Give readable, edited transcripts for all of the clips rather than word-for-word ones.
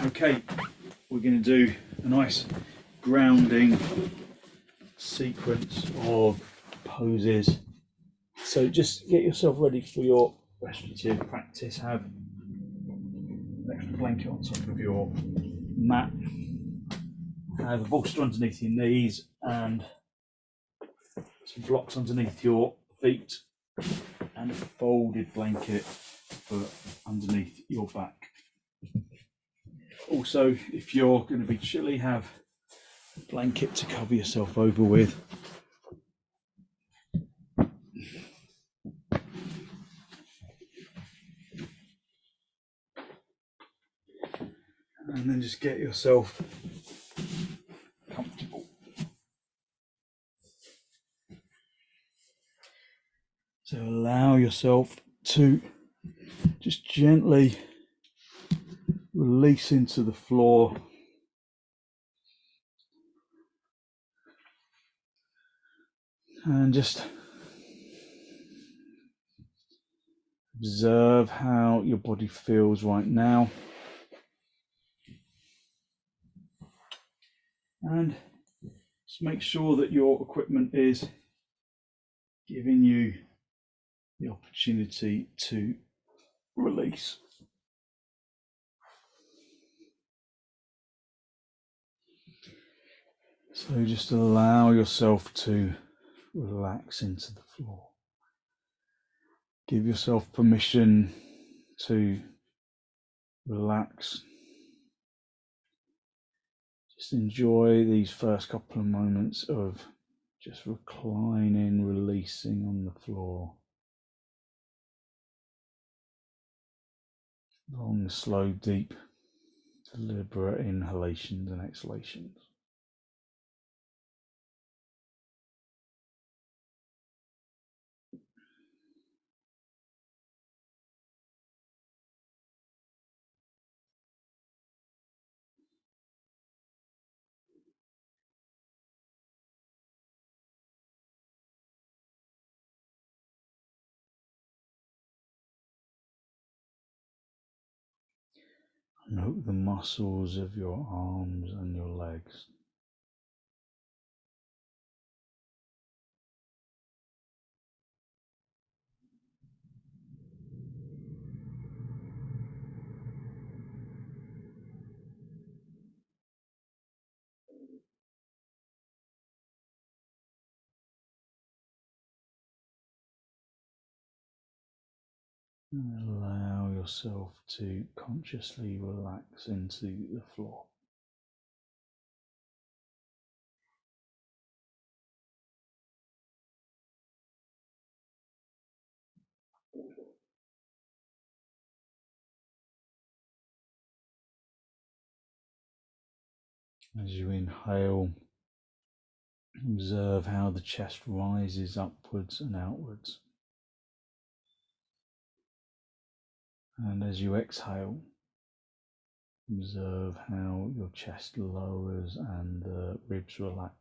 Okay, we're going to do a nice grounding sequence of poses. So just get yourself ready for your restorative practice. Have an extra blanket on top of your mat. Have a bolster underneath your knees and some blocks underneath your feet and a folded blanket for underneath your back. Also, if you're going to be chilly, have a blanket to cover yourself over with. And then just get yourself comfortable. So allow yourself to just gently release into the floor. And just observe how your body feels right now. And just make sure that your equipment is giving you the opportunity to release. So just allow yourself to relax into the floor. Give yourself permission to relax. Just enjoy these first couple of moments of just reclining, releasing on the floor. Long, slow, deep, deliberate inhalations and exhalations. Note the muscles of your arms and your legs. And allow yourself to consciously relax into the floor. As you inhale, observe how the chest rises upwards and outwards. And as you exhale, observe how your chest lowers and the ribs relax.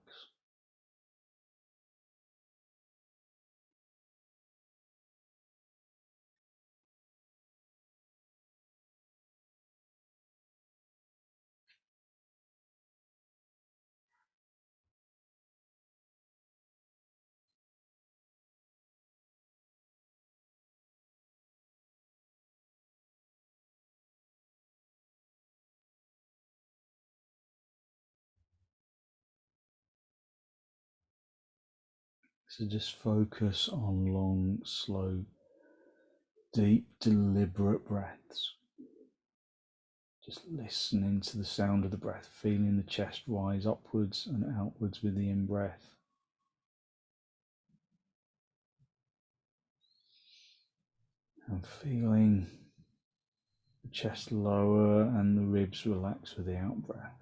So just focus on long, slow, deep, deliberate breaths. Just listening to the sound of the breath, feeling the chest rise upwards and outwards with the in-breath. And feeling the chest lower and the ribs relax with the out-breath.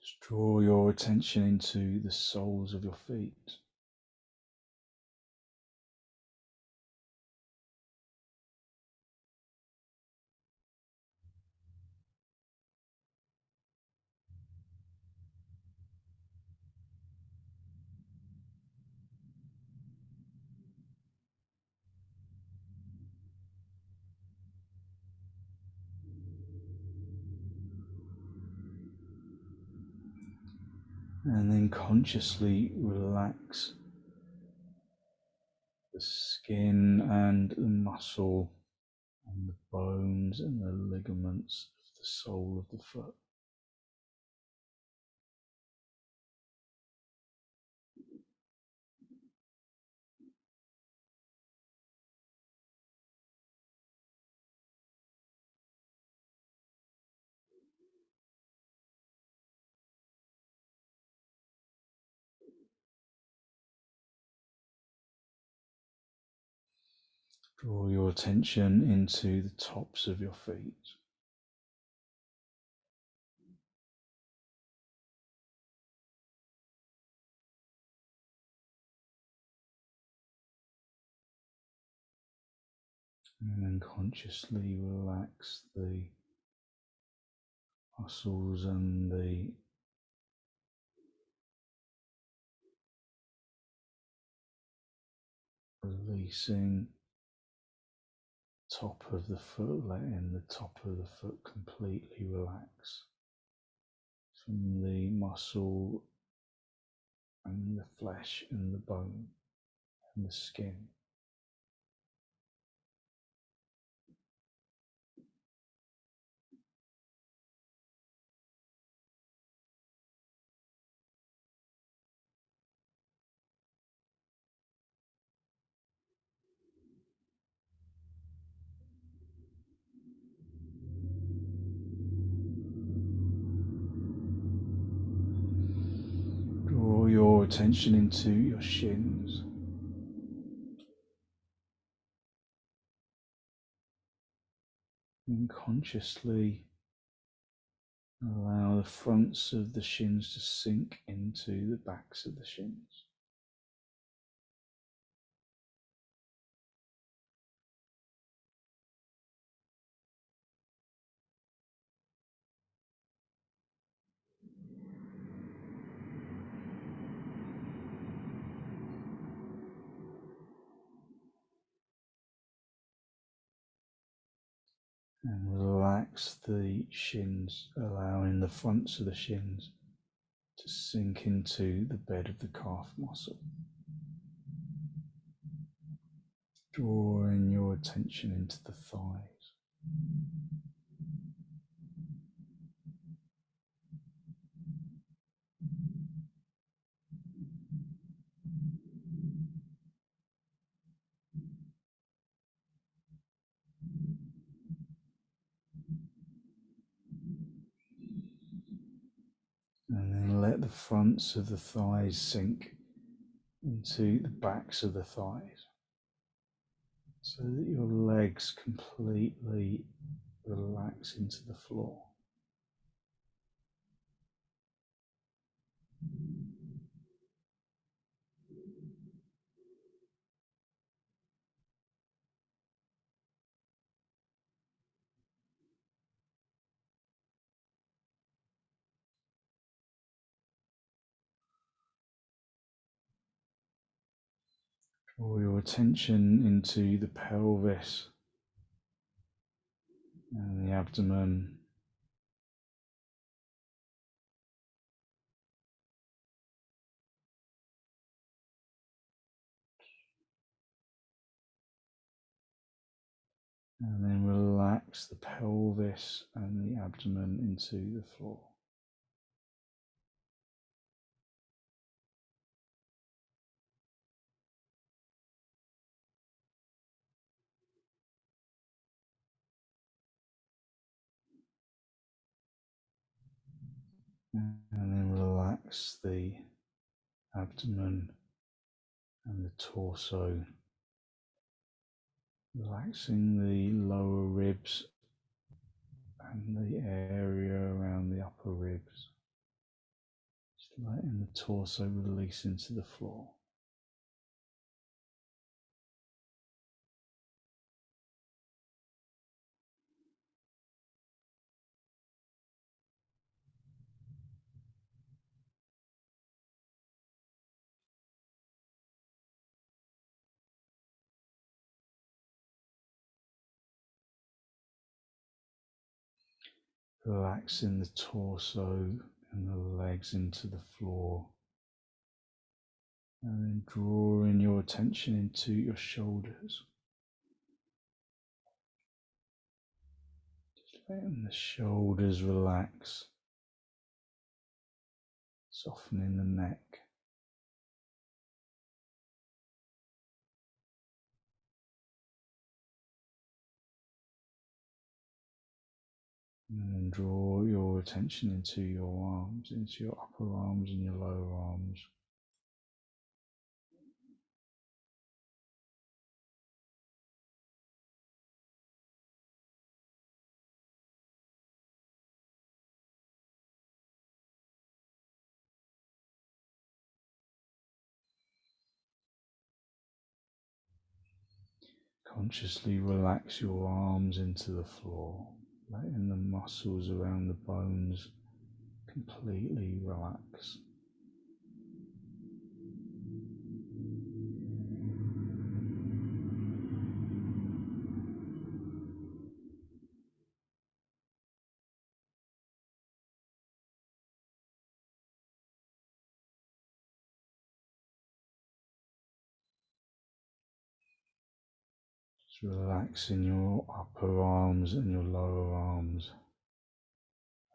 Just draw your attention into the soles of your feet. And then consciously relax the skin and the muscle and the bones and the ligaments of the sole of the foot. Draw your attention into the tops of your feet. And then consciously relax the muscles and the releasing top of the foot, letting the top of the foot completely relax from the muscle and the flesh and the bone and the skin. Draw your attention into your shins. And consciously allow the fronts of the shins to sink into the backs of the shins. And relax the shins, allowing the fronts of the shins to sink into the bed of the calf muscle. Drawing your attention into the thighs. And then let the fronts of the thighs sink into the backs of the thighs so that your legs completely relax into the floor. Draw your attention into the pelvis and the abdomen. And then relax the pelvis and the abdomen into the floor. And then relax the abdomen and the torso, relaxing the lower ribs and the area around the upper ribs. torso release into the floor. Relaxing the torso and the legs into the floor, and then drawing your attention into your shoulders. Just letting the shoulders relax, softening the neck. And then draw your attention into your arms, into your upper arms and your lower arms. Consciously relax your arms into the floor, letting the muscles around the bones completely relax. Just relaxing your upper arms and your lower arms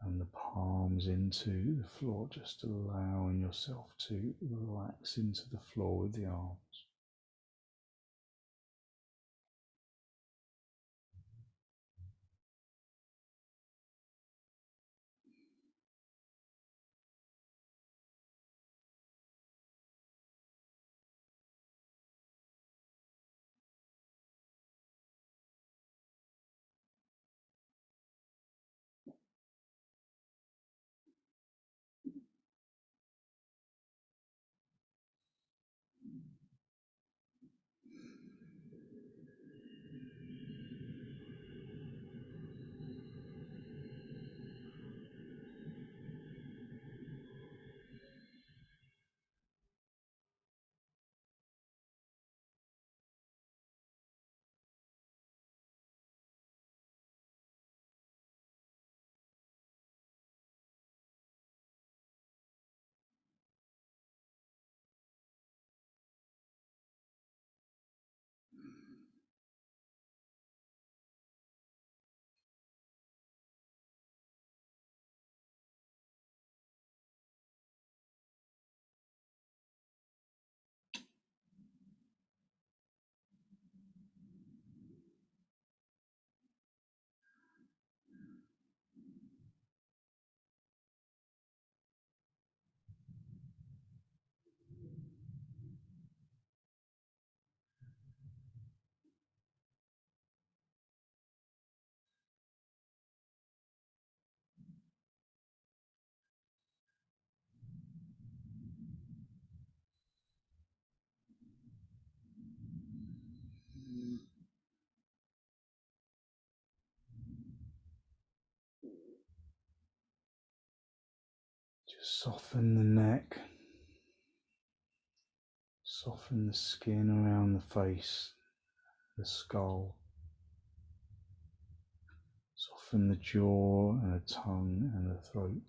and the palms into the floor, just allowing yourself to relax into the floor with the arms. Just soften the neck, soften the skin around the face, the skull, soften the jaw and the tongue and the throat.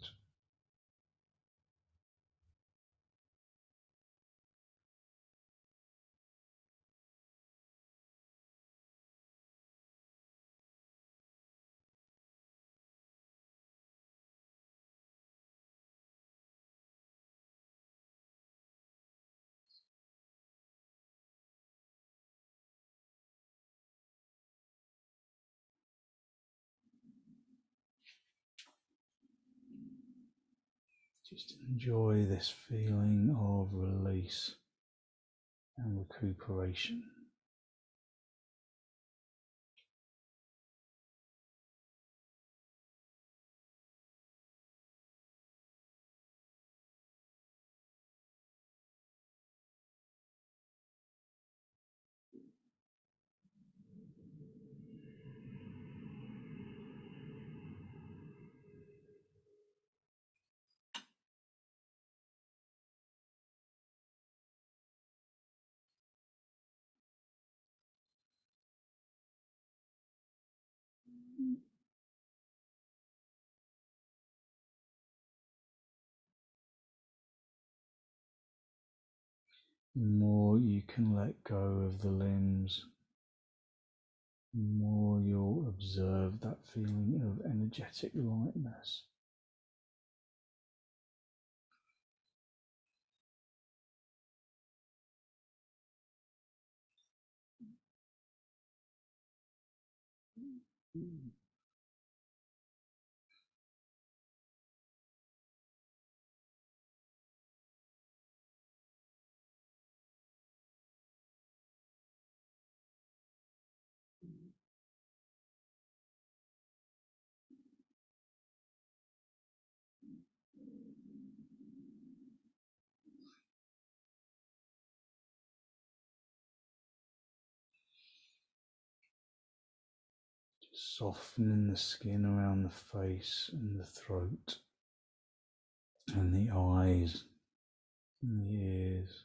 Just enjoy this feeling of release and recuperation. The more you can let go of the limbs, the more you'll observe that feeling of energetic lightness. Softening the skin around the face and the throat and the eyes and the ears.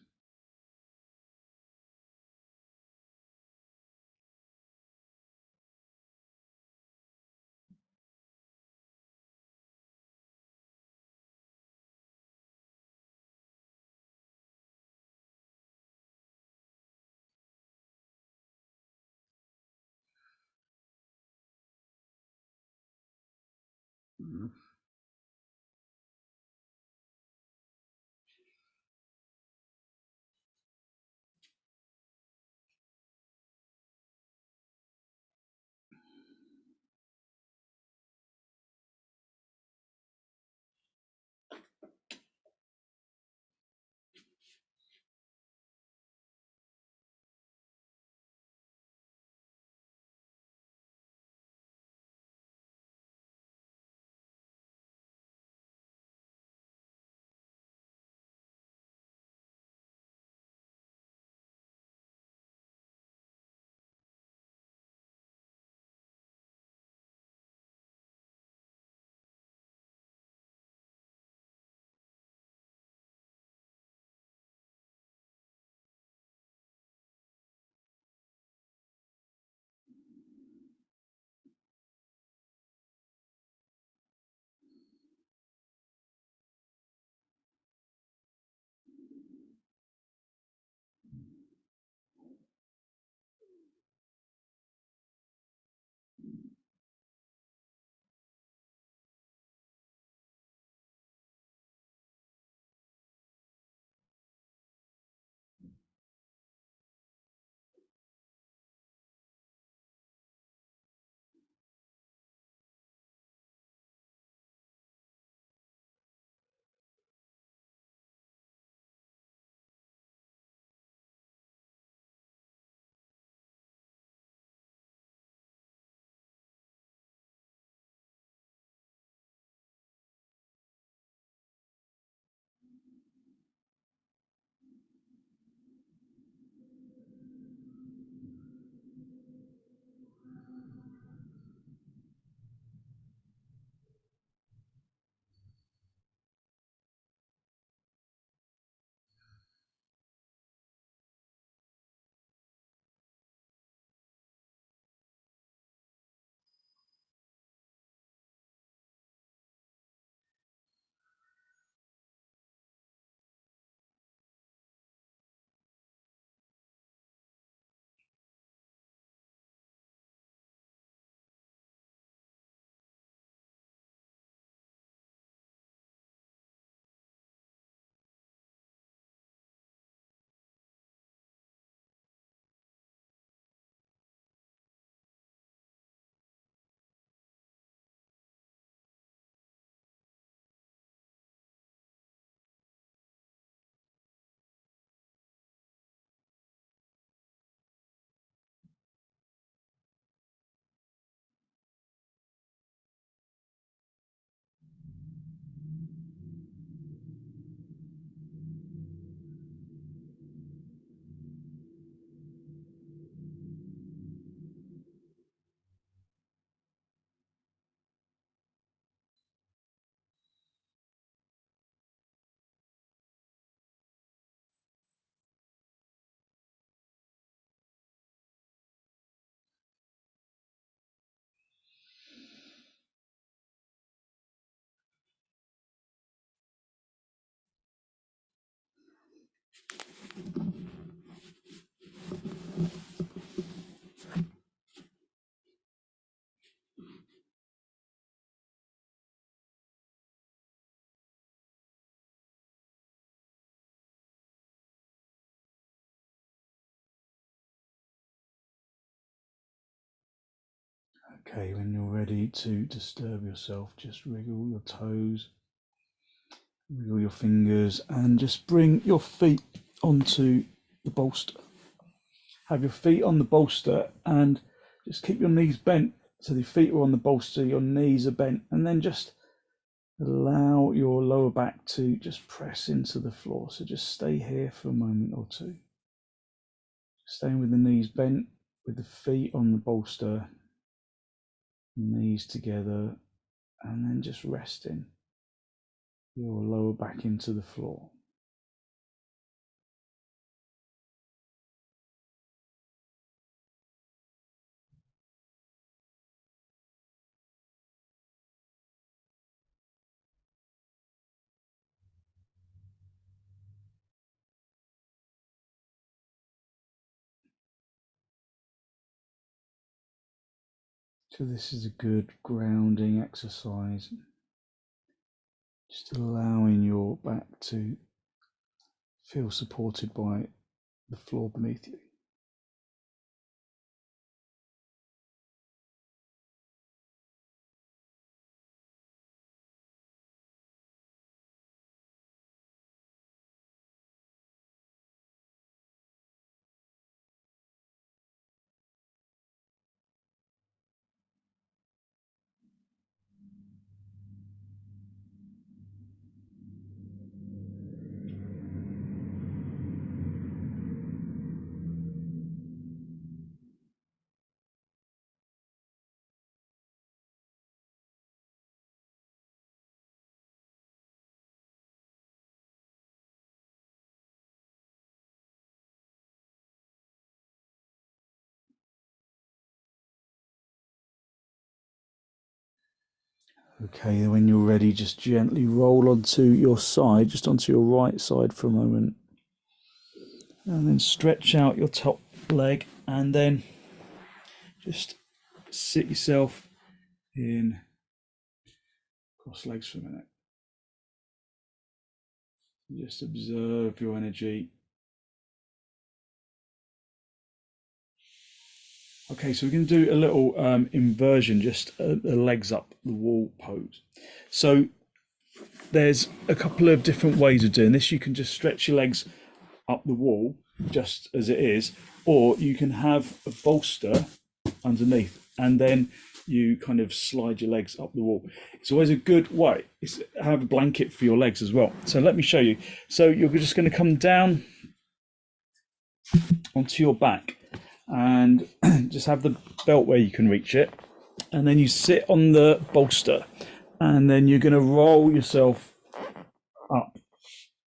Okay, when you're ready to disturb yourself, just wriggle your toes, wriggle your fingers, and just bring your feet onto the bolster. Have your feet on the bolster and just keep your knees bent. So the feet are on the bolster, your knees are bent, and then just allow your lower back to just press into the floor. So just stay here for a moment or two. Staying with the knees bent, with the feet on the bolster, knees together, and then just resting your lower back into the floor. So this is a good grounding exercise. Just allowing your back to feel supported by the floor beneath you. Okay, when you're ready, just gently roll onto your side, just onto your right side for a moment. And then stretch out your top leg and then just sit yourself in cross legs for a minute. Just observe your energy. Okay, so we're going to do a little inversion, just a legs up the wall pose. So there's a couple of different ways of doing this. You can just stretch your legs up the wall just as it is, or you can have a bolster underneath and then you kind of slide your legs up the wall. It's always a good way. Have a blanket for your legs as well. So let me show you. So you're just going to come down onto your back and just have the belt where you can reach it, and then you sit on the bolster and then you're going to roll yourself up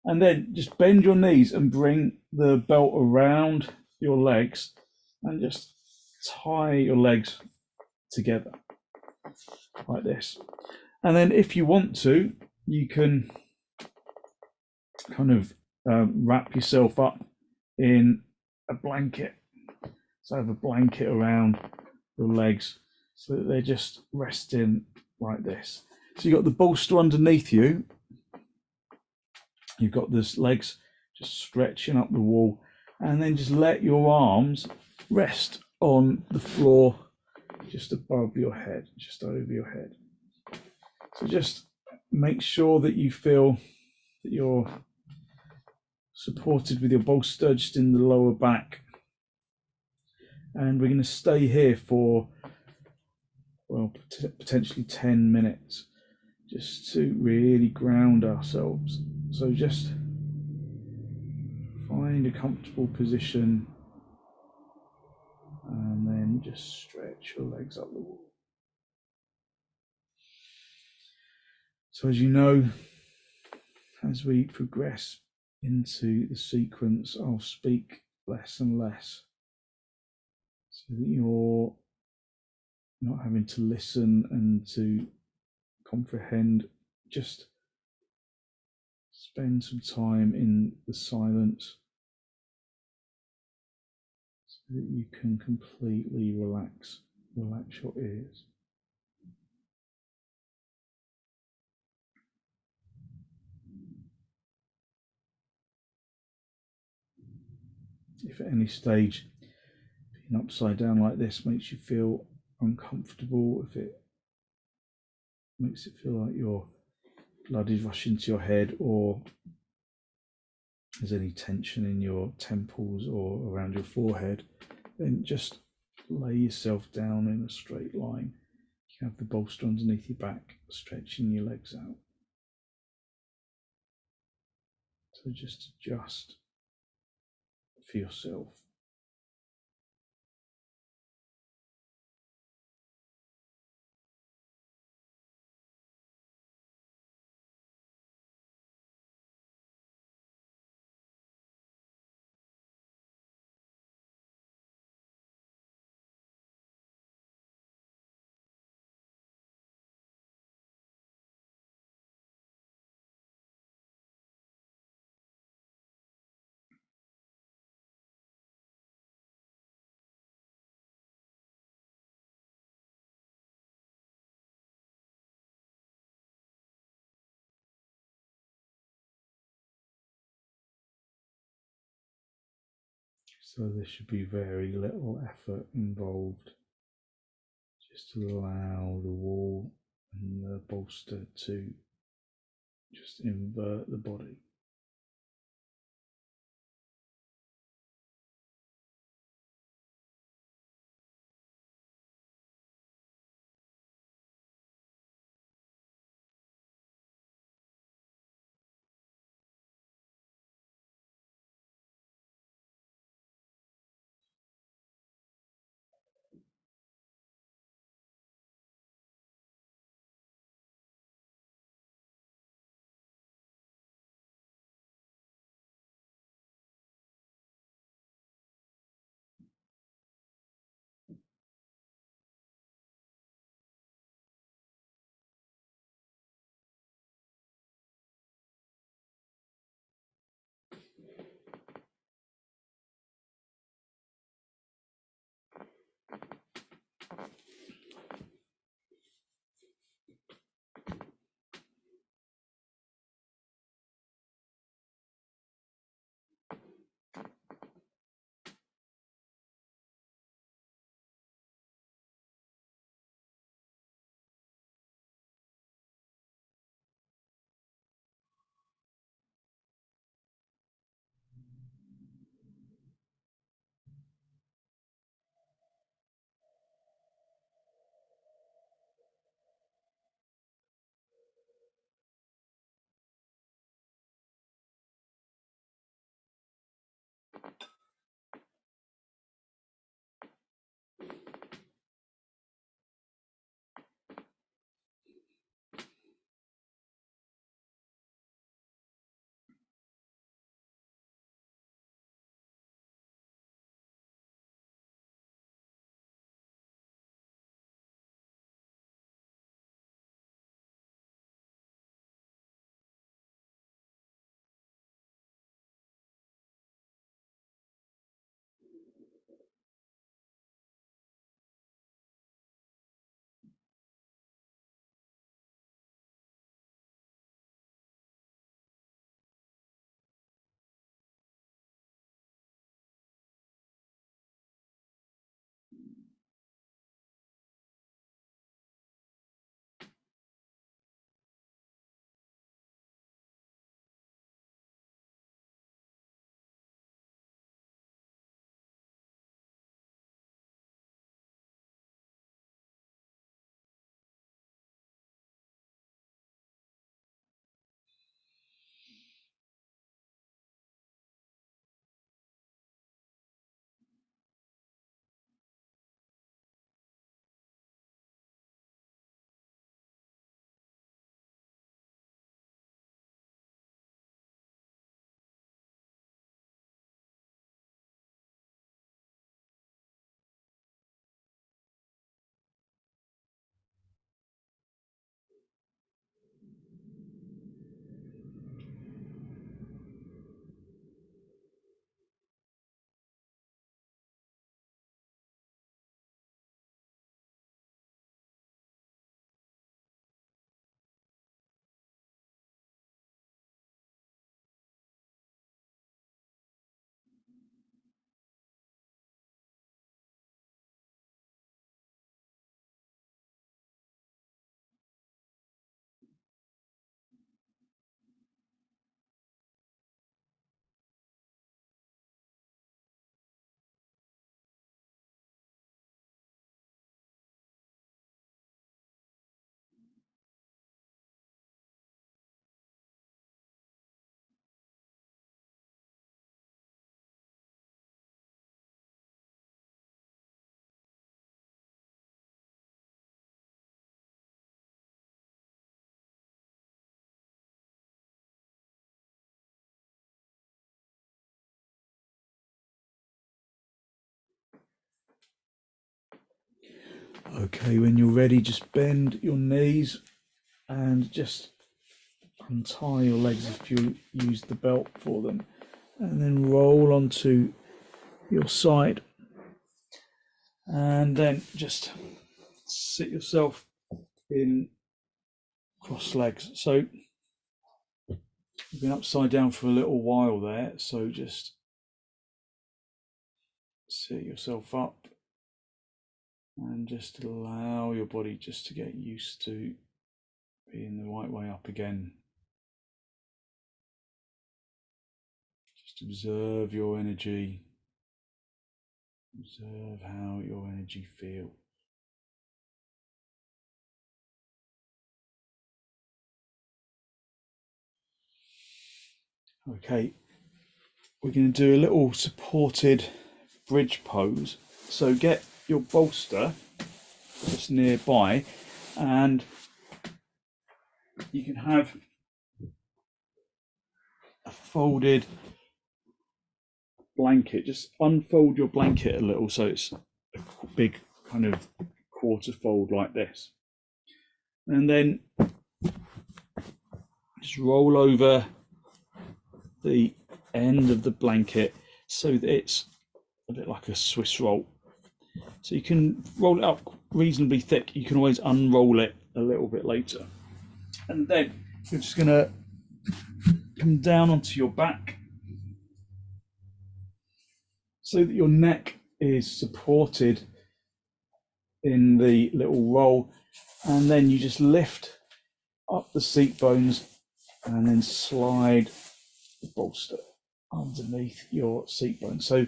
and then just bend your knees and bring the belt around your legs and just tie your legs together like this. And then if you want to, you can kind of wrap yourself up in a blanket. So have a blanket around your legs so that they're just resting like this. So you've got the bolster underneath you. You've got this legs just stretching up the wall, and then just let your arms rest on the floor just above your head, just over your head. So just make sure that you feel that you're supported with your bolster just in the lower back. And we're going to stay here for, well, potentially 10 minutes just to really ground ourselves. So just find a comfortable position and then just stretch your legs up the wall. So as you know, as we progress into the sequence, I'll speak less and less so that you're not having to listen and to comprehend. Just spend some time in the silence so that you can completely relax your ears. If at any stage being upside down like this makes you feel uncomfortable, if it makes it feel like your blood is rushing to your head, or there's any tension in your temples or around your forehead, then just lay yourself down in a straight line. You have the bolster underneath your back, stretching your legs out. So just adjust for yourself. So there should be very little effort involved. Just allow the wall and the bolster to just invert the body. Okay, when you're ready, just bend your knees and just untie your legs if you use the belt for them, and then roll onto your side, and then just sit yourself in cross legs. So you've been upside down for a little while there, so just sit yourself up and just allow your body just to get used to being the right way up again. Just observe your energy, observe how your energy feels. Okay, we're going to do a little supported bridge pose. So get your bolster just nearby, and you can have a folded blanket. Just unfold your blanket a little so it's a big kind of quarter fold like this. And then just roll over the end of the blanket so that it's a bit like a Swiss roll. So you can roll it up reasonably thick. You can always unroll it a little bit later. And then you're just going to come down onto your back so that your neck is supported in the little roll, and then you just lift up the seat bones and then slide the bolster underneath your seat bone. So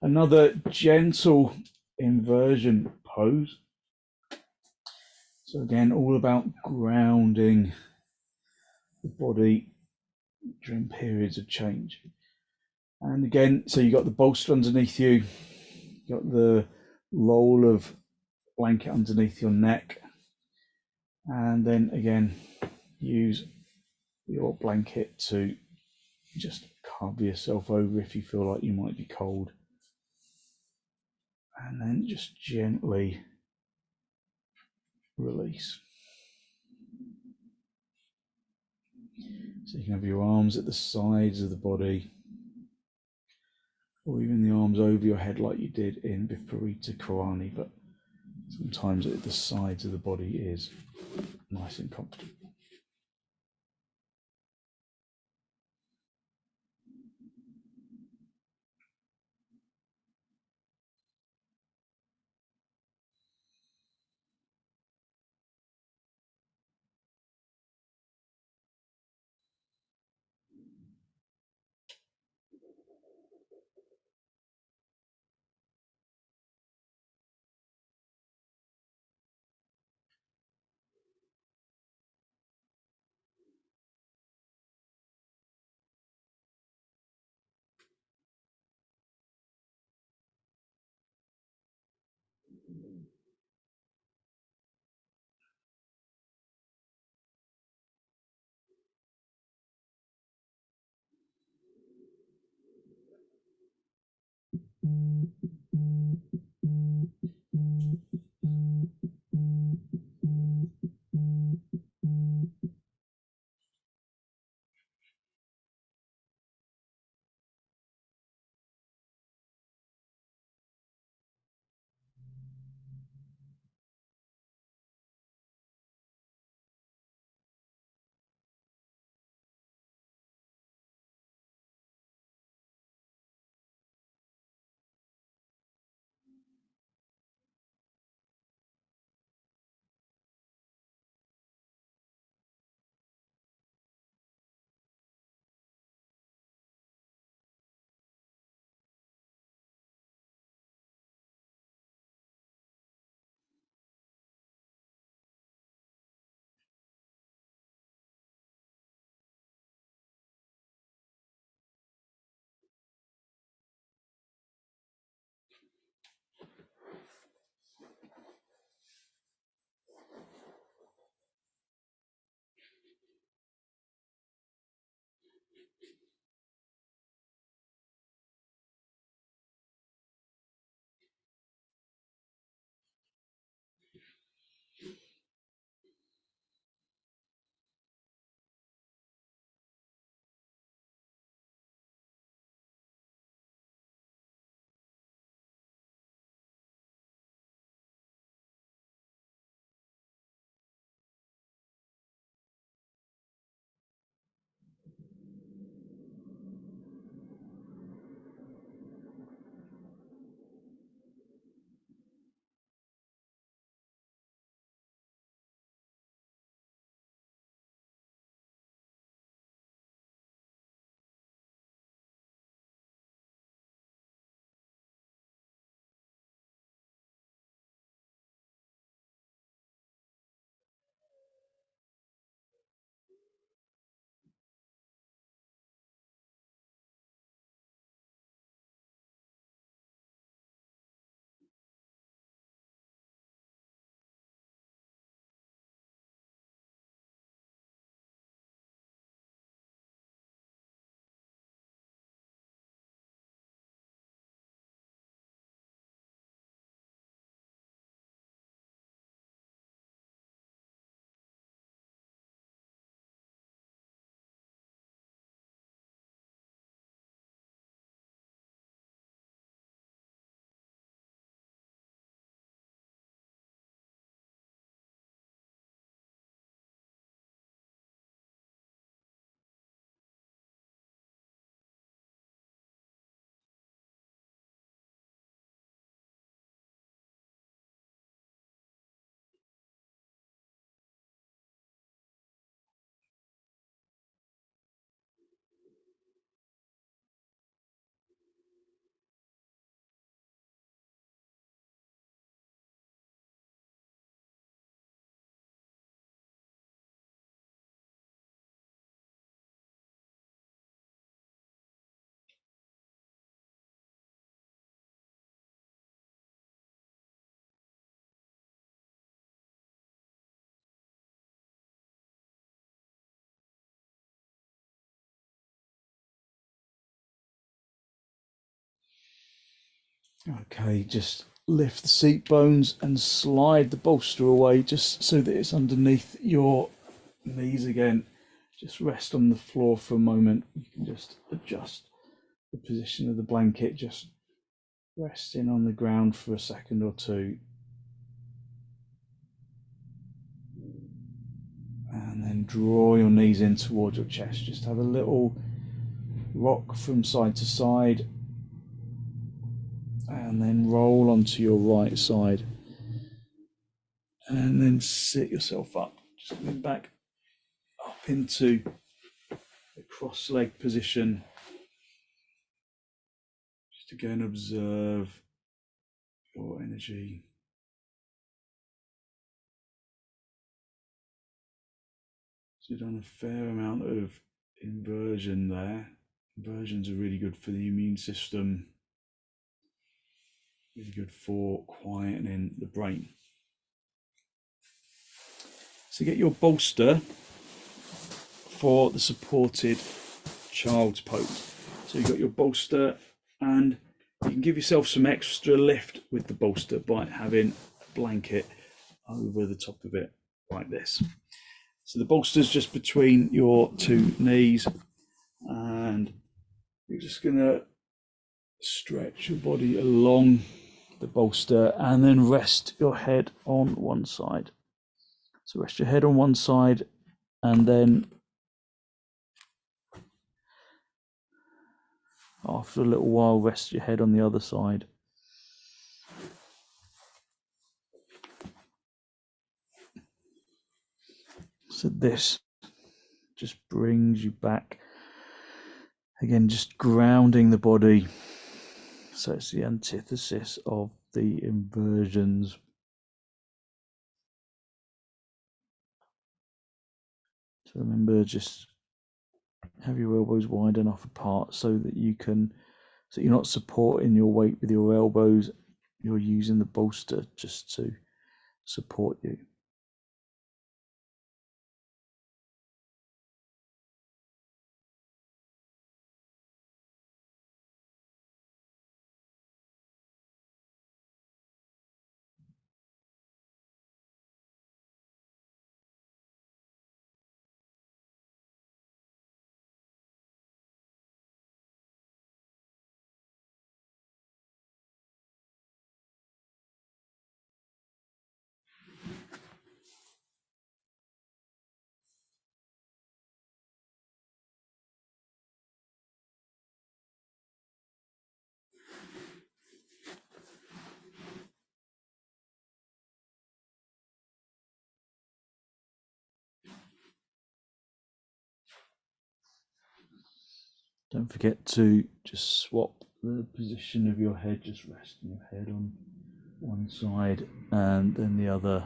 another gentle inversion pose. So again, all about grounding the body during periods of change. And again, so you got the bolster underneath you, you got the roll of blanket underneath your neck, and then again use your blanket to just cover yourself over if you feel like you might be cold, and then just gently release. So you can have your arms at the sides of the body, or even the arms over your head like you did in Viparita Karani, but sometimes at the sides of the body is nice and comfortable. Okay, just lift the seat bones and slide the bolster away just so that it's underneath your knees again. Just rest on the floor for a moment. You can just adjust the position of the blanket, just resting on the ground for a second or two. And then draw your knees in towards your chest. Just have a little rock from side to side. And then roll onto your right side. And then sit yourself up. Just coming back up into the cross leg position. Just again observe your energy. So you've done a fair amount of inversion there. Inversions are really good for the immune system, really good for quietening the brain. So get your bolster for the supported child's pose. So you've got your bolster, and you can give yourself some extra lift with the bolster by having a blanket over the top of it like this. So the bolster's just between your two knees, and you're just going to stretch your body along the bolster and then rest your head on one side. So rest your head on one side, and then after a little while rest your head on the other side. So this just brings you back again, just grounding the body. So it's the antithesis of the inversions. So remember, just have your elbows wide enough apart so that you're not supporting your weight with your elbows. You're using the bolster just to support you. Don't forget to just swap the position of your head, just resting your head on one side and then the other.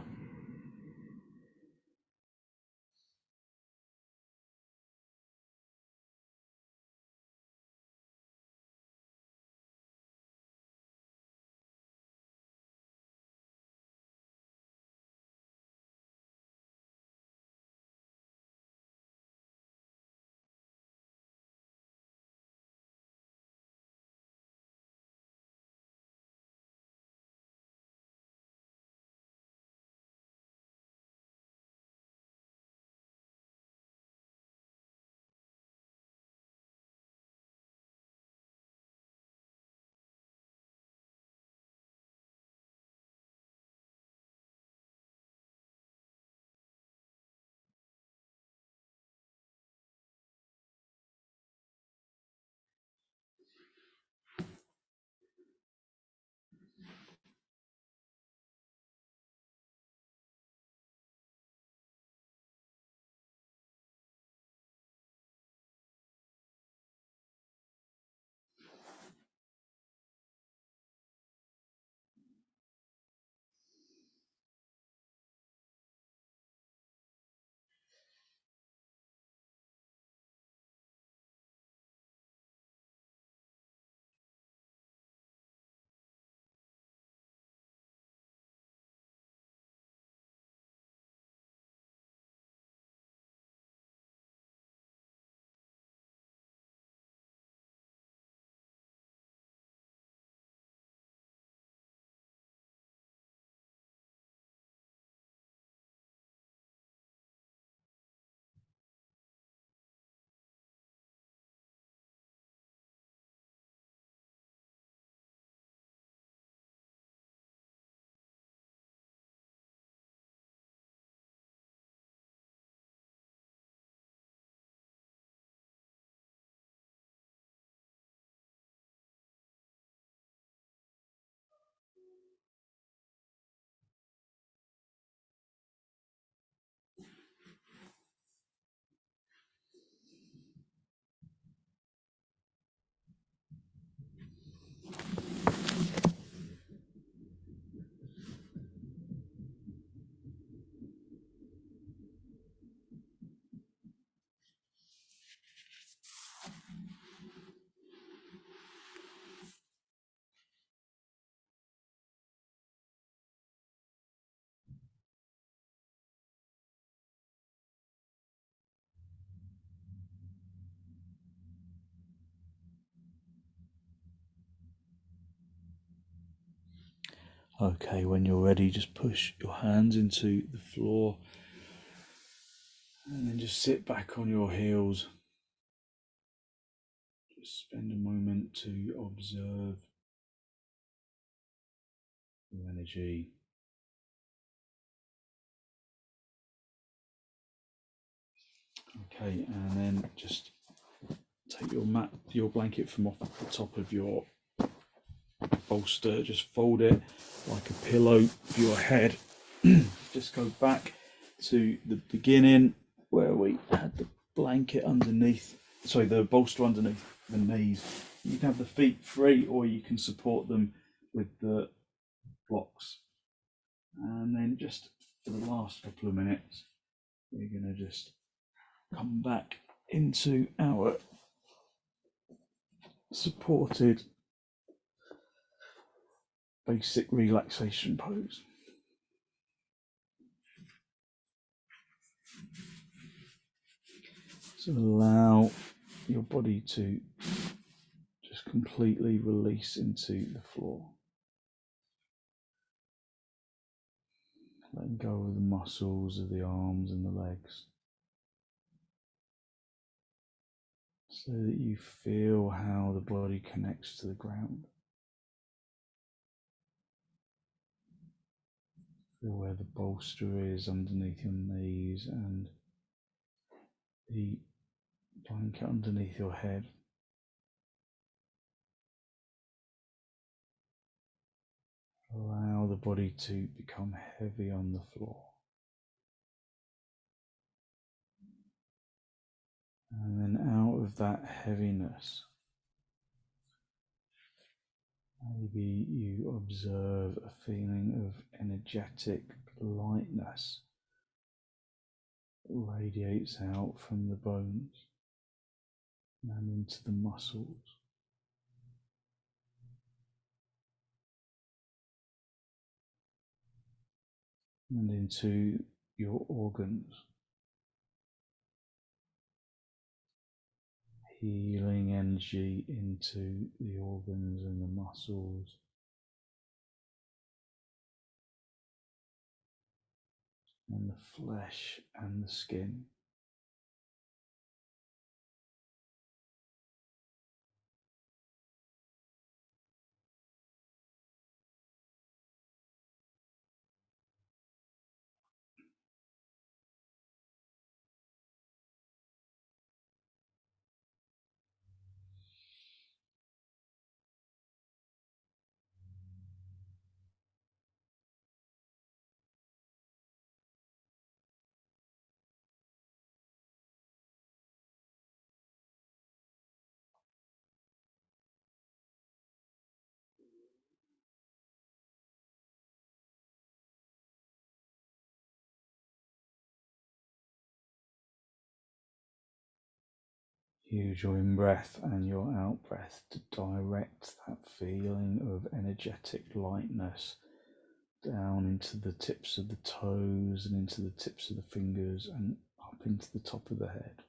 Okay, when you're ready, just push your hands into the floor and then just sit back on your heels. Just spend a moment to observe the energy. Okay, and then just take your blanket from off the top of your bolster, just fold it like a pillow for your head. Just go back to the beginning where we had the blanket underneath, sorry, the bolster underneath the knees. You can have the feet free or you can support them with the blocks. And then just for the last couple of minutes, we're going to just come back into our supported basic relaxation pose. So allow your body to just completely release into the floor. Letting go of the muscles of the arms and the legs, so that you feel how the body connects to the ground. Feel where the bolster is underneath your knees and the blanket underneath your head. Allow the body to become heavy on the floor. And then out of that heaviness, maybe you observe a feeling of energetic lightness that radiates out from the bones and into the muscles and into your organs. Healing energy into the organs and the muscles and the flesh and the skin. Use your in-breath and your out-breath to direct that feeling of energetic lightness down into the tips of the toes and into the tips of the fingers and up into the top of the head.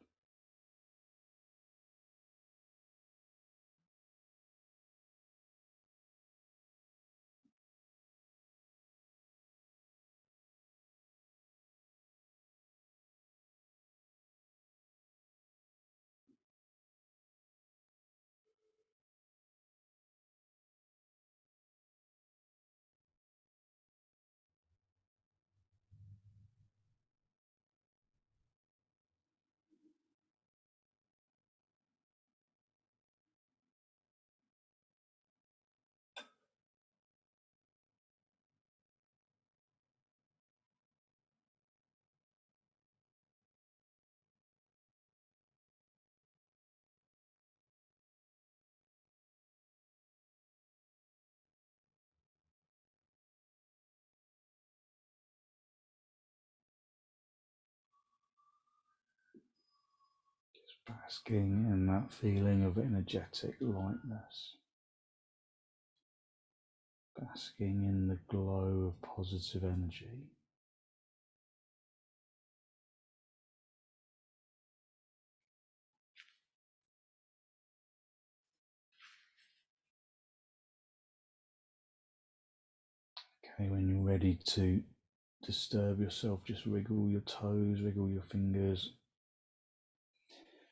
Basking in that feeling of energetic lightness. Basking in the glow of positive energy. Okay, when you're ready to disturb yourself, just wriggle your toes, wriggle your fingers,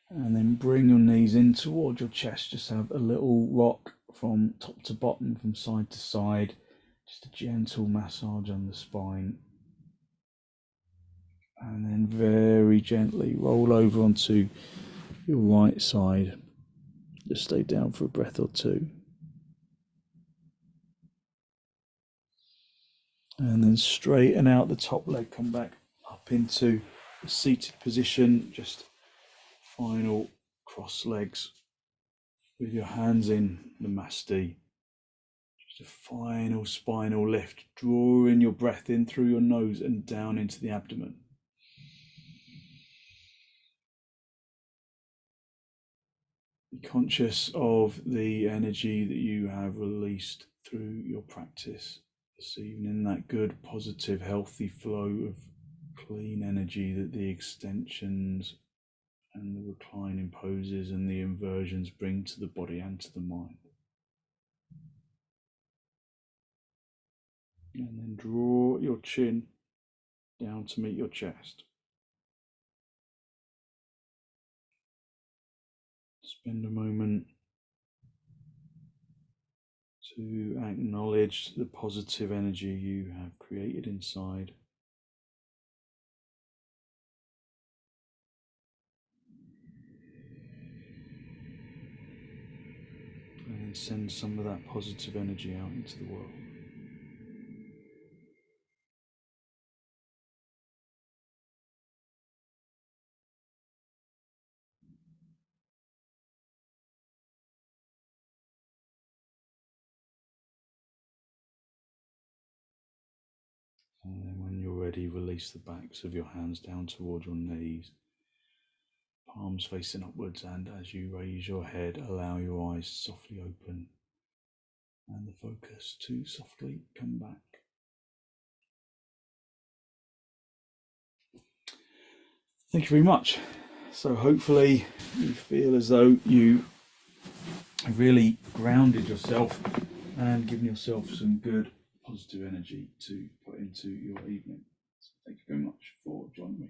and then bring your knees in towards your chest. Just have a little rock from top to bottom, from side to side, just a gentle massage on the spine, and then very gently roll over onto your right side. Just stay down for a breath or two. And then straighten out the top leg, come back up into the seated position, just final cross legs with your hands in the masti. Just a final spinal lift, drawing your breath in through your nose and down into the abdomen. Be conscious of the energy that you have released through your practice this evening, that good, positive, healthy flow of clean energy that the extensions and the reclining poses and the inversions bring to the body and to the mind. And then draw your chin down to meet your chest. Spend a moment to acknowledge the positive energy you have created inside. And then send some of that positive energy out into the world. And then when you're ready, release the backs of your hands down towards your knees, palms facing upwards, and as you raise your head, allow your eyes to softly open and the focus to softly come back. Thank you very much. So hopefully you feel as though you have really grounded yourself and given yourself some good positive energy to put into your evening. So thank you very much for joining me.